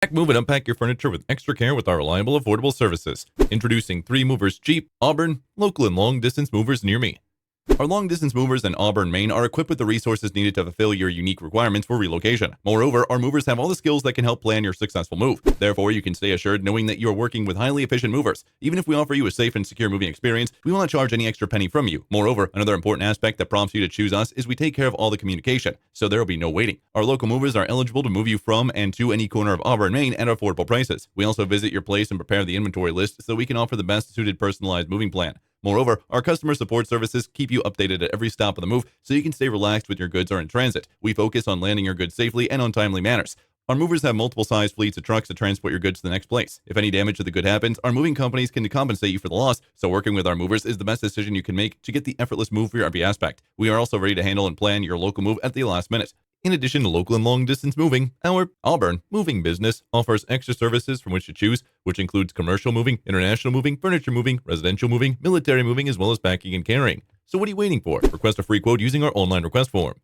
Pack, move, and unpack your furniture with extra care with our reliable, affordable services. Introducing 3 Movers Cheap, Auburn, local and long-distance movers near me. Our long-distance movers in Auburn, Maine are equipped with the resources needed to fulfill your unique requirements for relocation. Moreover, our movers have all the skills that can help plan your successful move. Therefore, you can stay assured knowing that you are working with highly efficient movers. Even if we offer you a safe and secure moving experience, we will not charge any extra penny from you. Moreover, another important aspect that prompts you to choose us is we take care of all the communication, so there will be no waiting. Our local movers are eligible to move you from and to any corner of Auburn, Maine at affordable prices. We also visit your place and prepare the inventory list so we can offer the best suited personalized moving plan. Moreover, our customer support services keep you updated at every stop of the move so you can stay relaxed when your goods are in transit. We focus on landing your goods safely and on timely manners. Our movers have multiple size fleets of trucks to transport your goods to the next place. If any damage to the good happens, our moving companies can compensate you for the loss, so working with our movers is the best decision you can make to get the effortless move for your every aspect. We are also ready to handle and plan your local move at the last minute. In addition to local and long-distance moving, our Auburn moving business offers extra services from which to choose, which includes commercial moving, international moving, furniture moving, residential moving, military moving, as well as packing and carrying. So what are you waiting for? Request a free quote using our online request form.